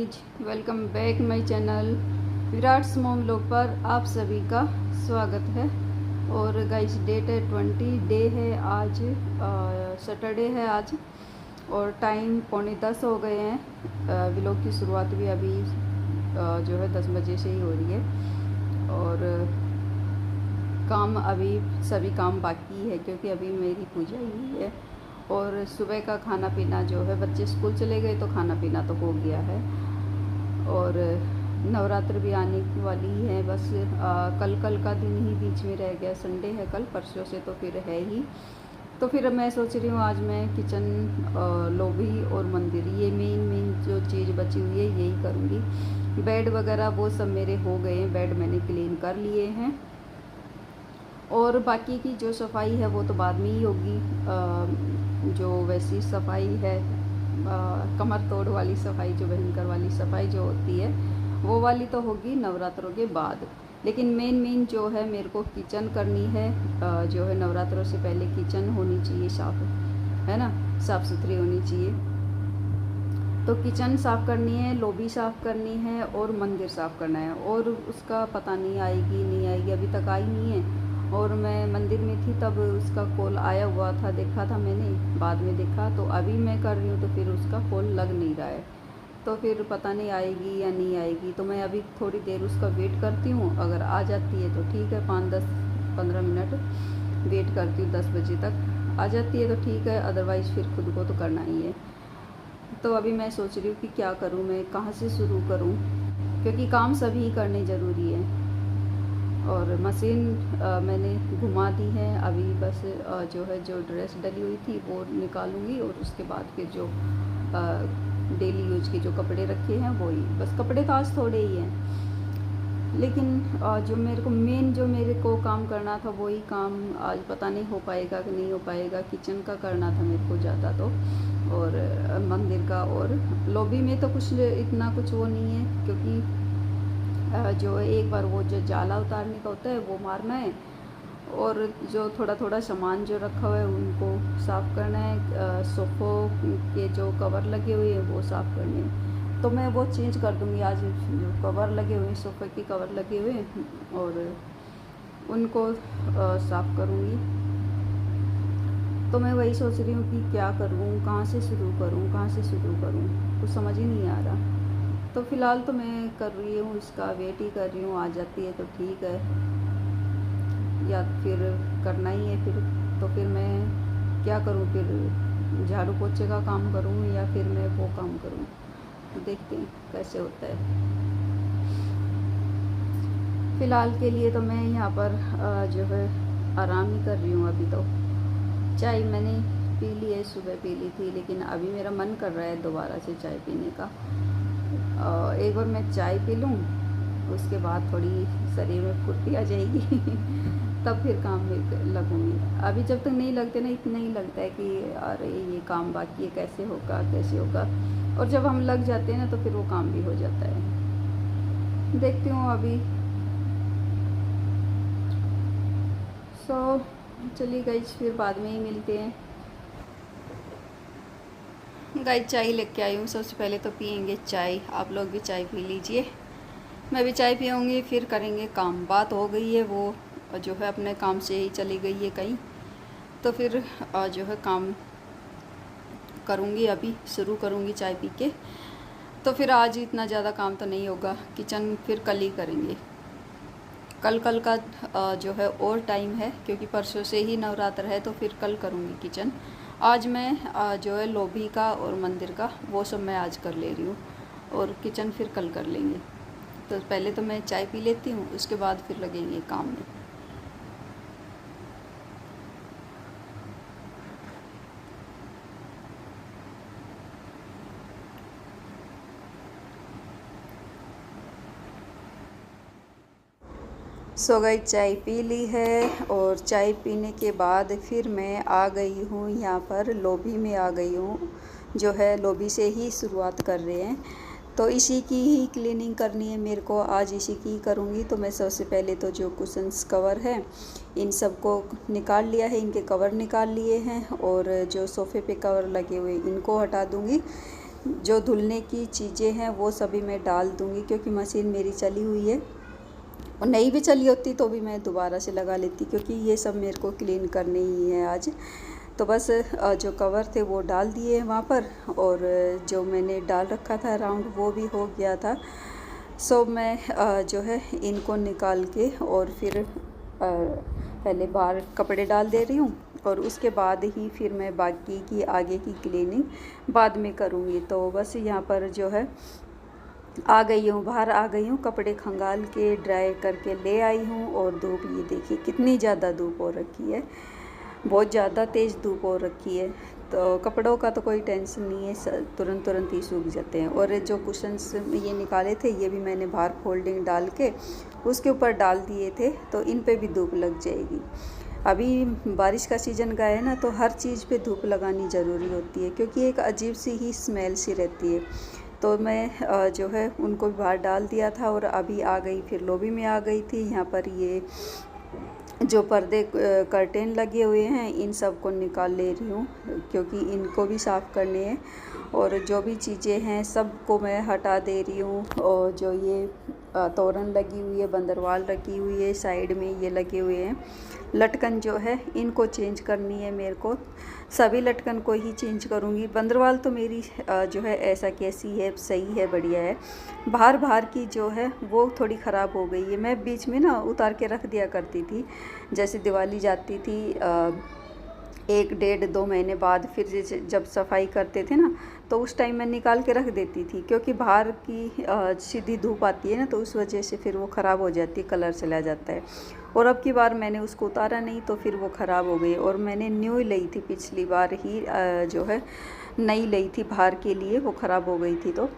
Guys, welcome back my channel Virat's मोम vlog पर आप सभी का स्वागत है। और गाइज डेट है 20 डे है आज, सैटरडे है आज और टाइम 9:45 हो गए हैं। व्लॉग की शुरुआत भी अभी जो है 10 बजे से ही हो रही है और काम अभी सभी काम बाकी है क्योंकि अभी मेरी पूजा ही है। और सुबह का खाना पीना जो है, बच्चे स्कूल चले गए तो खाना पीना तो हो गया है। और नवरात्र भी आने वाली है, बस कल का दिन ही बीच में रह गया। संडे है कल, परसों से तो फिर है ही। तो फिर मैं सोच रही हूँ आज मैं किचन, लॉबी और मंदिर, ये मेन जो चीज़ बची हुई है यही करूँगी। बेड वगैरह वो सब मेरे हो गए हैं, बेड मैंने क्लीन कर लिए हैं और बाकी की जो सफाई है वो तो बाद में ही होगी। जो वैसी सफाई है, कमर तोड़ वाली सफाई, जो भयंकर वाली सफाई जो होती है वो वाली तो होगी नवरात्रों के बाद। लेकिन मेन जो है मेरे को किचन करनी है। जो है नवरात्रों से पहले किचन होनी चाहिए साफ़, है ना, साफ़ सुथरी होनी चाहिए। तो किचन साफ़ करनी है, लॉबी साफ़ करनी है और मंदिर साफ़ करना है। और उसका पता नहीं आएगी नहीं आएगी, अभी तक आई नहीं है। और मैं मंदिर में थी तब उसका कॉल आया हुआ था, देखा था मैंने, बाद में देखा। तो अभी मैं कर रही हूँ तो फिर उसका कॉल लग नहीं रहा है, तो फिर पता नहीं आएगी या नहीं आएगी। तो मैं अभी थोड़ी देर उसका वेट करती हूँ, अगर आ जाती है तो ठीक है, 5-10-15 मिनट वेट करती हूँ, 10 बजे तक आ जाती है तो ठीक है, अदरवाइज़ फिर खुद को तो करना ही है। तो अभी मैं सोच रही हूँ कि क्या करूँ, मैं कहाँ से शुरू करूँ, क्योंकि काम सभी करने ज़रूरी है। और मशीन मैंने घुमा दी है, अभी बस जो है जो ड्रेस डली हुई थी वो निकालूंगी और उसके बाद फिर जो डेली यूज के जो कपड़े रखे हैं वही, बस कपड़े तो आज थोड़े ही हैं। लेकिन जो मेरे को काम करना था वही काम आज पता नहीं हो पाएगा कि नहीं हो पाएगा। किचन का करना था मेरे को ज़्यादा तो, और मंदिर का। और लॉबी में तो कुछ इतना कुछ वो नहीं है, क्योंकि जो एक बार वो जो जाला उतारने का होता है वो मारना है और जो थोड़ा सामान जो रखा हुआ है उनको साफ़ करना है। सोफ़ों के जो कवर लगे हुए हैं वो साफ़ करने हैं, तो मैं वो चेंज कर दूँगी आज। जो कवर लगे हुए हैं, सोफ़े के कवर लगे हुए हैं और उनको साफ़ करूँगी। तो मैं वही सोच रही हूँ कि क्या करूँ, कहाँ से शुरू करूँ, कुछ समझ ही नहीं आ रहा। तो फ़िलहाल तो मैं कर रही हूँ, इसका वेट ही कर रही हूँ, आ जाती है तो ठीक है, या फिर करना ही है फिर। तो फिर मैं क्या करूँ, फिर झाड़ू पोछे का काम करूँ या फिर मैं वो काम करूँ, तो देखते हैं कैसे होता है। फ़िलहाल के लिए तो मैं यहाँ पर जो है आराम ही कर रही हूँ। अभी तो चाय मैंने पी ली है, सुबह पी ली थी, लेकिन अभी मेरा मन कर रहा है दोबारा से चाय पीने का। एक बार मैं चाय पी लूँ, उसके बाद थोड़ी शरीर में फुर्ती आ जाएगी तब फिर काम में लगूँगी। अभी जब तक नहीं लगते ना, इतना ही लगता है कि अरे ये काम बाकी है, कैसे होगा। और जब हम लग जाते हैं ना तो फिर वो काम भी हो जाता है। देखती हूँ अभी। चलिए गाइस, फिर बाद में ही मिलते हैं। गाइस चाय लेके आई हूँ, सबसे पहले तो पियेंगे चाय। आप लोग भी चाय पी लीजिए, मैं भी चाय पीऊँगी, फिर करेंगे काम। बात हो गई है वो जो है अपने काम से ही चली गई है कहीं, तो फिर जो है काम करूँगी, अभी शुरू करूँगी चाय पी के। तो फिर आज इतना ज़्यादा काम तो नहीं होगा, किचन फिर कल ही करेंगे। कल का जो है और टाइम है, क्योंकि परसों से ही नवरात्र है, तो फिर कल करूँगी किचन। आज मैं जो है लॉबी का और मंदिर का वो सब मैं आज कर ले रही हूँ, और किचन फिर कल कर लेंगे। तो पहले तो मैं चाय पी लेती हूँ, उसके बाद फिर लगेंगे काम में। सो गई, चाय पी ली है और चाय पीने के बाद फिर मैं आ गई हूँ यहाँ पर, लॉबी में आ गई हूँ। जो है लॉबी से ही शुरुआत कर रहे हैं, तो इसी की ही क्लीनिंग करनी है मेरे को, आज इसी की ही करूँगी। तो मैं सबसे पहले तो जो कुशन्स कवर है इन सब को निकाल लिया है, इनके कवर निकाल लिए हैं, और जो सोफ़े पे कवर लगे हुए इनको हटा दूँगी। जो धुलने की चीज़ें हैं वो सभी मैं डाल दूँगी, क्योंकि मशीन मेरी चली हुई है और नहीं भी चली होती तो भी मैं दोबारा से लगा लेती, क्योंकि ये सब मेरे को क्लीन करने ही है आज। तो बस जो कवर थे वो डाल दिए वहाँ पर, और जो मैंने डाल रखा था राउंड वो भी हो गया था। सो मैं जो है इनको निकाल के और फिर पहले बाहर कपड़े डाल दे रही हूँ, और उसके बाद ही फिर मैं बाकी की आगे की क्लीनिंग बाद में करूँगी। तो बस यहाँ पर जो है आ गई हूँ, बाहर आ गई हूँ, कपड़े खंगाल के ड्राई करके ले आई हूँ। और धूप ये देखिए कितनी ज़्यादा धूप हो रखी है, बहुत ज़्यादा तेज़ धूप हो रखी है। तो कपड़ों का तो कोई टेंशन नहीं है, तुरंत ही सूख जाते हैं। और जो कुशन्स ये निकाले थे ये भी मैंने बाहर फोल्डिंग डाल के उसके ऊपर डाल दिए थे, तो इन पे भी धूप लग जाएगी। अभी बारिश का सीज़न गया है ना, तो हर चीज़ पे धूप लगानी ज़रूरी होती है, क्योंकि एक अजीब सी ही स्मेल सी रहती है। तो मैं जो है उनको भी बाहर डाल दिया था, और अभी आ गई फिर लॉबी में आ गई थी। यहाँ पर ये जो पर्दे कर्टेन लगे हुए हैं इन सब को निकाल ले रही हूँ, क्योंकि इनको भी साफ़ करने हैं। और जो भी चीज़ें हैं सबको मैं हटा दे रही हूँ। और जो ये तोरण लगी हुई है, बंदरवाल रखी हुई है, साइड में ये लगे हुए हैं लटकन जो है इनको चेंज करनी है मेरे को। सभी लटकन को ही चेंज करूँगी। बंदरवाल तो मेरी जो है ऐसा कैसी है, सही है, बढ़िया है। बाहर की जो है वो थोड़ी ख़राब हो गई है। मैं बीच में ना उतार के रख दिया करती थी, जैसे दिवाली जाती थी 1-1.5-2 महीने बाद, फिर जब सफाई करते थे ना तो उस टाइम मैं निकाल के रख देती थी, क्योंकि बाहर की सीधी धूप आती है ना, तो उस वजह से फिर वो ख़राब हो जाती है, कलर चला जाता है। और अब की बार मैंने उसको उतारा नहीं, तो फिर वो ख़राब हो गई। और मैंने न्यू ली थी, पिछली बार ही जो है नई ली थी बाहर के लिए, वो ख़राब हो गई थी। तो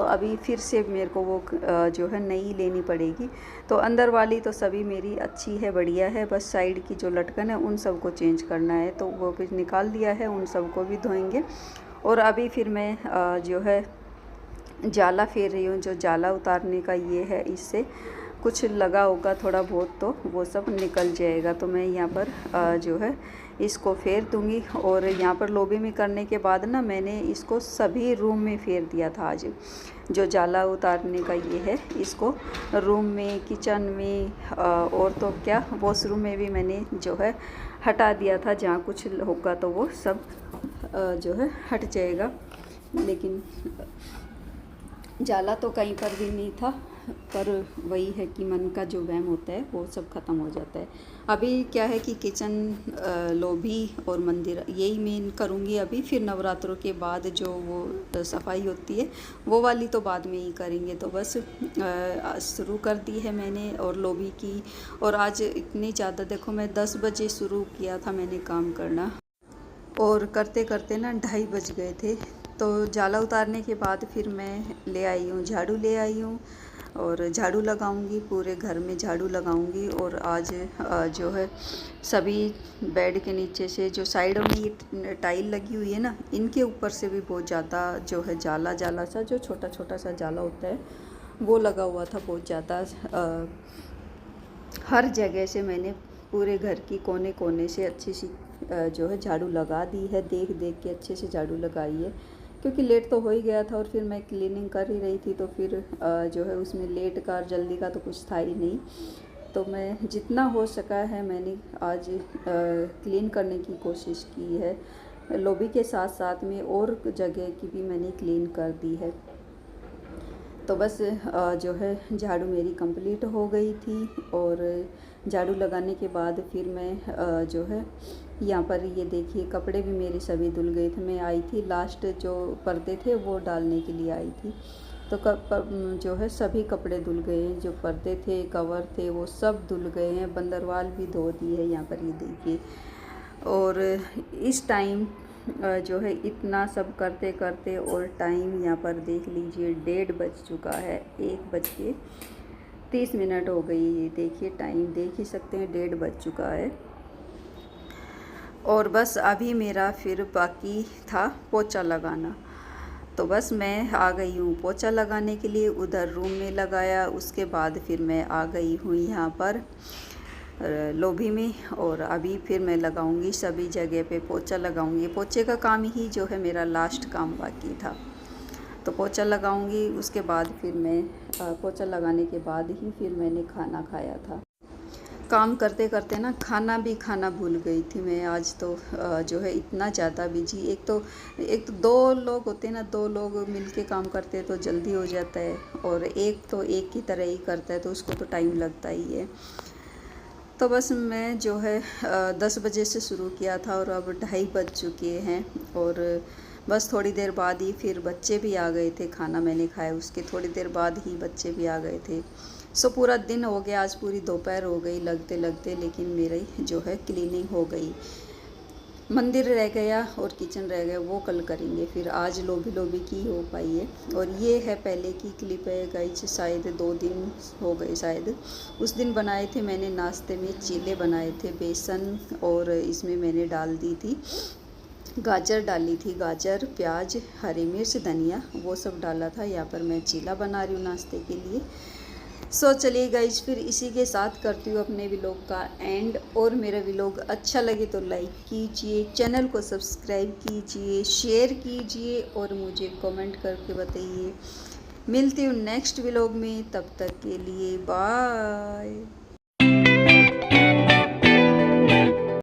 अभी फिर से मेरे को वो जो है नई लेनी पड़ेगी। तो अंदर वाली तो सभी मेरी अच्छी है, बढ़िया है, बस साइड की जो लटकन है उन सब को चेंज करना है। तो वो भी निकाल दिया है, उन सब को भी धोएंगे। और अभी फिर मैं जो है जाला फेर रही हूँ। जो जाला उतारने का ये है, इससे कुछ लगा होगा थोड़ा बहुत, तो वो सब निकल जाएगा। तो मैं यहाँ पर जो है इसको फेर दूँगी। और यहाँ पर लॉबी में करने के बाद ना मैंने इसको सभी रूम में फेर दिया था आज। जो जाला उतारने का ये है, इसको रूम में, किचन में और तो क्या वॉशरूम में भी मैंने जो है हटा दिया था। जहाँ कुछ होगा तो वो सब जो है हट जाएगा। लेकिन जाला तो कहीं पर भी नहीं था, पर वही है कि मन का जो वहम होता है वो सब ख़त्म हो जाता है। अभी क्या है कि किचन, लॉबी और मंदिर यही मेन करूँगी अभी। फिर नवरात्रों के बाद जो वो सफाई होती है वो वाली तो बाद में ही करेंगे। तो बस शुरू कर दी है मैंने और लॉबी की। और आज इतनी ज़्यादा, देखो मैं 10 बजे शुरू किया था मैंने काम करना, और करते करते ना 2:30 बज गए थे। तो जाला उतारने के बाद फिर मैं ले आई हूँ, झाड़ू ले आई हूँ, और झाड़ू लगाऊंगी, पूरे घर में झाड़ू लगाऊंगी। और आज जो है सभी बेड के नीचे से, जो साइडों में ये टाइल लगी हुई है ना, इनके ऊपर से भी बहुत ज़्यादा जो है जाला सा, जो छोटा छोटा सा जाला होता है वो लगा हुआ था बहुत ज़्यादा। हर जगह से मैंने पूरे घर की कोने कोने से अच्छी सी जो है झाड़ू लगा दी है, देख देख के अच्छे से झाड़ू लगाई है। क्योंकि लेट तो हो ही गया था, और फिर मैं क्लीनिंग कर ही रही थी, तो फिर जो है उसमें लेट का जल्दी का तो कुछ था ही नहीं। तो मैं जितना हो सका है मैंने आज क्लीन करने की कोशिश की है। लॉबी के साथ साथ में और जगह की भी मैंने क्लीन कर दी है। तो बस जो है झाड़ू मेरी कंप्लीट हो गई थी। और झाड़ू लगाने के बाद फिर मैं जो है यहाँ पर ये देखिए कपड़े भी मेरे सभी धुल गए थे। मैं आई थी लास्ट, जो पर्दे थे वो डालने के लिए आई थी। तो जो है सभी कपड़े धुल गए हैं, जो पर्दे थे, कवर थे, वो सब धुल गए हैं। बंदरवाल भी धो दी है यहाँ पर, ये देखिए। और इस टाइम जो है इतना सब करते करते, और टाइम यहाँ पर देख लीजिए 1:30 बज चुका है, 1:30 हो गई। ये देखिए टाइम देख ही सकते हैं, 1:30 बज चुका है। और बस अभी मेरा फिर बाकी था पोछा लगाना। तो बस मैं आ गई हूँ पोछा लगाने के लिए, उधर रूम में लगाया। उसके बाद फिर मैं आ गई हूँ यहाँ पर लॉबी में, और अभी फिर मैं लगाऊंगी सभी जगह पे पोछा लगाऊंगी। पोछे का काम ही जो है मेरा लास्ट काम बाकी था। तो पोछा लगाऊंगी, उसके बाद फिर मैं पोछा लगाने के बाद ही फिर मैंने खाना खाया था। काम करते करते ना खाना भी खाना भूल गई थी मैं आज तो। जो है इतना ज़्यादा बिजी, एक तो दो लोग होते हैं ना, दो लोग मिलके काम करते हैं तो जल्दी हो जाता है, और एक तो एक की तरह ही करता है तो उसको तो टाइम लगता ही है। तो बस मैं जो है 10 बजे से शुरू किया था और अब 2:30 बज चुके हैं, और बस थोड़ी देर बाद ही फिर बच्चे भी आ गए थे। खाना मैंने खाया उसके थोड़ी देर बाद ही बच्चे भी आ गए थे। सो पूरा दिन हो गया, आज पूरी दोपहर हो गई लगते लगते, लेकिन मेरी जो है क्लीनिंग हो गई। मंदिर रह गया और किचन रह गया, वो कल करेंगे। फिर आज लोबी की हो पाई है। और ये है पहले की क्लिप है गाइस, शायद 2 दिन हो गए शायद। उस दिन बनाए थे मैंने नाश्ते में चीले बनाए थे बेसन, और इसमें मैंने डाल दी थी गाजर, डाली थी गाजर, प्याज, हरी मिर्च, धनिया, वो सब डाला था। यहाँ पर मैं चीला बना रही हूँ नाश्ते के लिए। सो चलिए गाइज, फिर इसी के साथ करती हूँ अपने व्लॉग का एंड। और मेरा व्लॉग अच्छा लगे तो लाइक कीजिए, चैनल को सब्सक्राइब कीजिए, शेयर कीजिए और मुझे कमेंट करके बताइए। मिलती हूँ नेक्स्ट व्लॉग में, तब तक के लिए बाय।